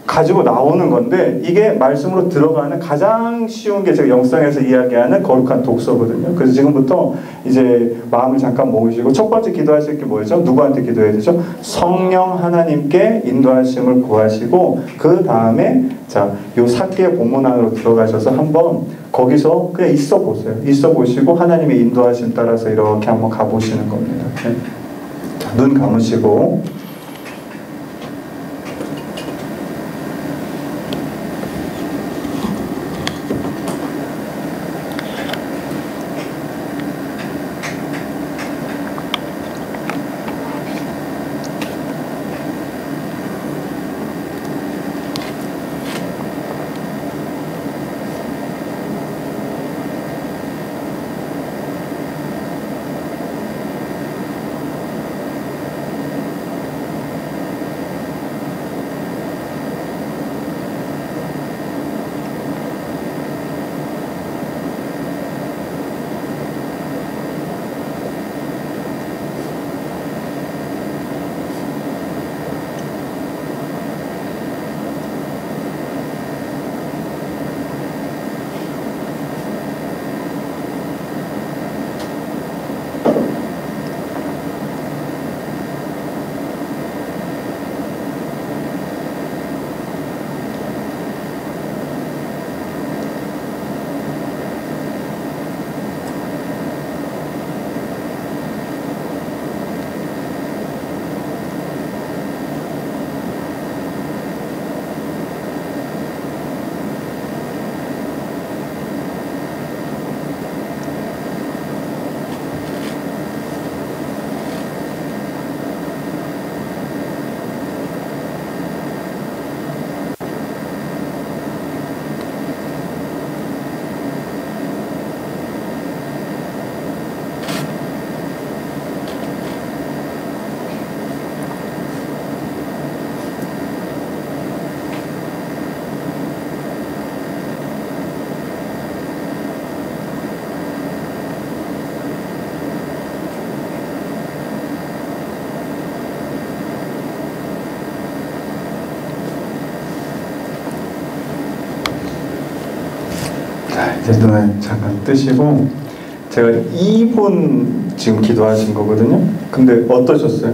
가지고 나오는 건데 이게 말씀으로 들어가는 가장 쉬운 게 제가 영성에서 이야기하는 거룩한 독서거든요. 그래서 지금부터 이제 마음을 잠깐 모으시고 첫 번째 기도하실 게 뭐죠? 누구한테 기도해야 되죠? 성령 하나님께 인도하심을 구하시고 그 다음에 자, 요 사기의 본문 안으로 들어가셔서 한번 거기서 그냥 있어 보세요. 있어 보시고 하나님의 인도하심 따라서 이렇게 한번 가보시는 겁니다. 네. 자, 눈 감으시고 이제 눈을 잠깐 뜨시고 제가 2분 지금 기도하신 거거든요. 근데 어떠셨어요?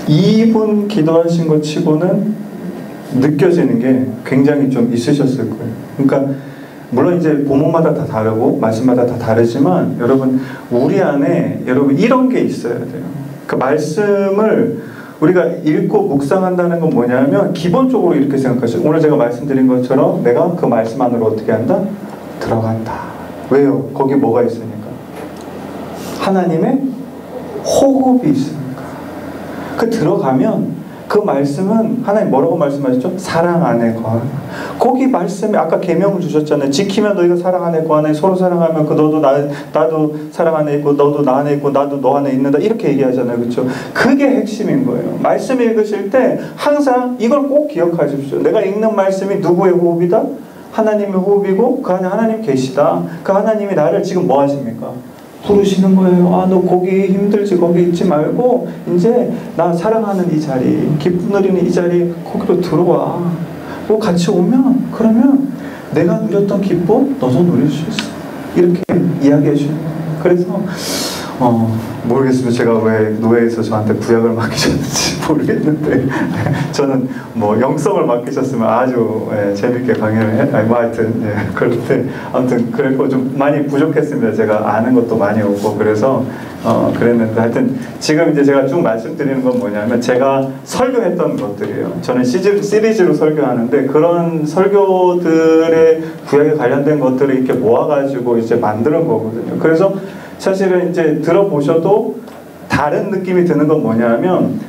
2분 기도하신 것 치고는 느껴지는 게 굉장히 좀 있으셨을 거예요. 그러니까 물론 이제 본문마다 다 다르고 말씀마다 다 다르지만 여러분 우리 안에 여러분 이런 게 있어야 돼요. 그 말씀을 우리가 읽고 묵상한다는 건 뭐냐면 기본적으로 이렇게 생각하시죠. 오늘 제가 말씀드린 것처럼 내가 그 말씀 안으로 어떻게 한다? 들어간다. 왜요? 거기 뭐가 있으니까? 하나님의 호흡이 있으니까. 그 들어가면 그 말씀은 하나님 뭐라고 말씀하셨죠? 사랑 안에 거하라. 거기 말씀에 아까 계명을 주셨잖아요. 지키면 너희가 사랑 안에 거하네. 서로 사랑하면 그 너도 나도 사랑 안에 있고 너도 나 안에 있고 나도 너 안에 있는다. 이렇게 얘기하잖아요. 그렇죠? 그게 핵심인 거예요. 말씀 읽으실 때 항상 이걸 꼭 기억하십시오. 내가 읽는 말씀이 누구의 호흡이다? 하나님의 호흡이고 그 안에 하나님 계시다. 그 하나님이 나를 지금 뭐 하십니까? 부르시는 거예요. 아, 너 거기 힘들지? 거기 있지 말고 이제 나 사랑하는 이 자리, 기쁨 누리는 이 자리 거기로 들어와. 뭐 같이 오면 그러면 내가 누렸던 기쁨 너도 누릴 수 있어. 이렇게 이야기해 주는 거예요. 그래서 모르겠습니다. 제가 왜 노예에서 저한테 구약을 맡기셨는지 모르겠는데 저는 뭐 영성을 맡기셨으면 아주 재밌게 강연을 뭐 하여튼 그런데 아무튼 그랬고 좀 많이 부족했습니다. 제가 아는 것도 많이 없고 그래서 그랬는데 하여튼 지금 이제 제가 쭉 말씀드리는 건 뭐냐면 제가 설교했던 것들이에요. 저는 시리즈로 설교하는데 그런 설교들의 구약에 관련된 것들을 이렇게 모아가지고 이제 만드는 거거든요. 그래서 사실은 이제 들어보셔도 다른 느낌이 드는 건 뭐냐면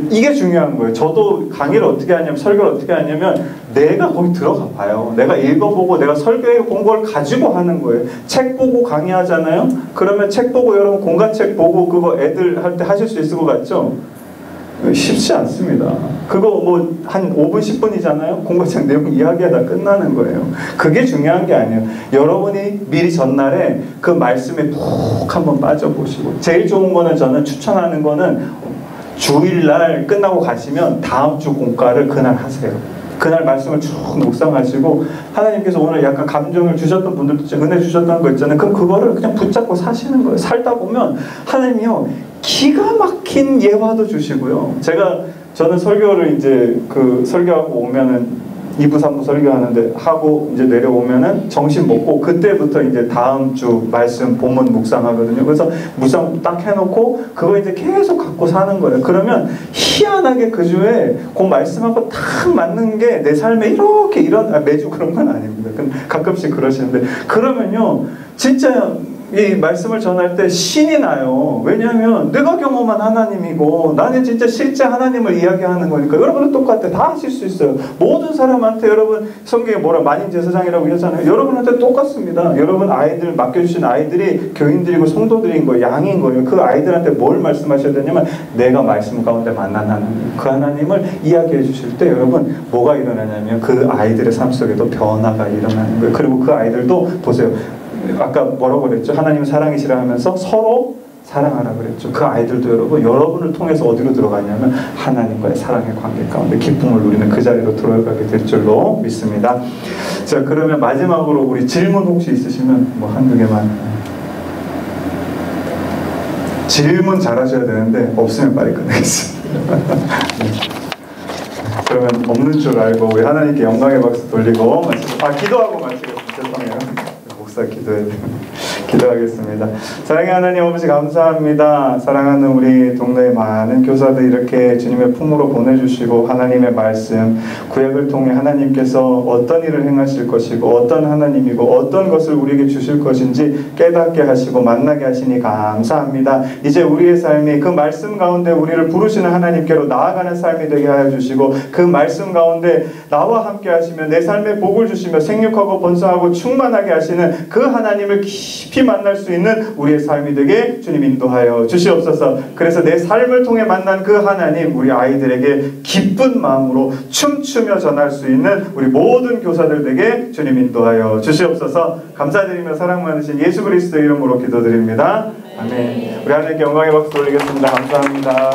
이게 중요한 거예요. 저도 강의를 어떻게 하냐면 설교를 어떻게 하냐면 내가 거기 들어가 봐요. 내가 읽어보고 내가 설교에 본 걸 가지고 하는 거예요. 책 보고 강의하잖아요. 그러면 책 보고 여러분 공과책 보고 그거 애들 할 때 하실 수 있을 것 같죠? 쉽지 않습니다. 그거 뭐 한 5분 10분이잖아요. 공과책 내용 이야기하다 끝나는 거예요. 그게 중요한 게 아니에요. 여러분이 미리 전날에 그 말씀에 푹 한번 빠져보시고 제일 좋은 거는 저는 추천하는 거는 주일날 끝나고 가시면 다음 주 공과를 그날 하세요. 그날 말씀을 쭉 묵상하시고 하나님께서 오늘 약간 감정을 주셨던 분들도 있죠. 은혜 주셨던 거 있잖아요. 그럼 그거를 그냥 붙잡고 사시는 거예요. 살다 보면 하나님이요 기가 막힌 예화도 주시고요. 저는 설교를 이제 설교하고 오면은 2부 3부 설교하는데 하고 이제 내려오면은 점심 먹고 그때부터 이제 다음 주 말씀 본문 묵상하거든요. 그래서 묵상 딱 해놓고 그거 이제 계속 갖고 사는 거예요. 그러면 희한하게 그 주에 그 말씀하고 딱 맞는 게 내 삶에 이렇게 매주 그런 건 아닙니다. 가끔씩 그러시는데 그러면요 진짜 이 말씀을 전할 때 신이 나요. 왜냐하면 내가 경험한 하나님이고 나는 진짜 실제 하나님을 이야기하는 거니까. 여러분은 똑같아. 다 하실 수 있어요. 모든 사람한테 여러분 성경에 만인제사장이라고 하잖아요. 여러분한테 똑같습니다. 여러분 아이들 맡겨주신 아이들이 교인들이고 성도들인 거예요. 양인 거예요. 그 아이들한테 뭘 말씀하셔야 되냐면 내가 말씀 가운데 만난 하나님, 그 하나님을 이야기해 주실 때 여러분 뭐가 일어나냐면 그 아이들의 삶 속에도 변화가 일어나는 거예요. 그리고 그 아이들도 보세요. 아까 뭐라고 그랬죠? 하나님은 사랑이시라 하면서 서로 사랑하라 그랬죠. 그 아이들도 여러분을 통해서 어디로 들어가냐면 하나님과의 사랑의 관계 가운데 기쁨을 누리는 그 자리로 들어가게 될 줄로 믿습니다. 자, 그러면 마지막으로 우리 질문 혹시 있으시면 한두 개만. 질문 잘하셔야 되는데 없으면 빨리 끝내겠습니다. 네. 그러면 없는 줄 알고 우리 하나님께 영광의 박수 돌리고 기도하고 마치겠습니다. 죄송해요. 기도하겠습니다. 사랑의 하나님 아버지 감사합니다. 사랑하는 우리 동네의 많은 교사들 이렇게 주님의 품으로 보내주시고 하나님의 말씀 구약을 통해 하나님께서 어떤 일을 행하실 것이고 어떤 하나님이고 어떤 것을 우리에게 주실 것인지 깨닫게 하시고 만나게 하시니 감사합니다. 이제 우리의 삶이 그 말씀 가운데 우리를 부르시는 하나님께로 나아가는 삶이 되게 하여 주시고 그 말씀 가운데 나와 함께 하시며 내 삶에 복을 주시며 생육하고 번성하고 충만하게 하시는 그 하나님을 깊이 만날 수 있는 우리의 삶이 되게 주님 인도하여 주시옵소서. 그래서 내 삶을 통해 만난 그 하나님 우리 아이들에게 기쁜 마음으로 춤추며 전할 수 있는 우리 모든 교사들 되게 주님 인도하여 주시옵소서. 감사드리며 사랑 많으신 예수 그리스도 이름으로 기도드립니다. 아멘. 우리 하나님께 영광의 박수 올리겠습니다. 감사합니다.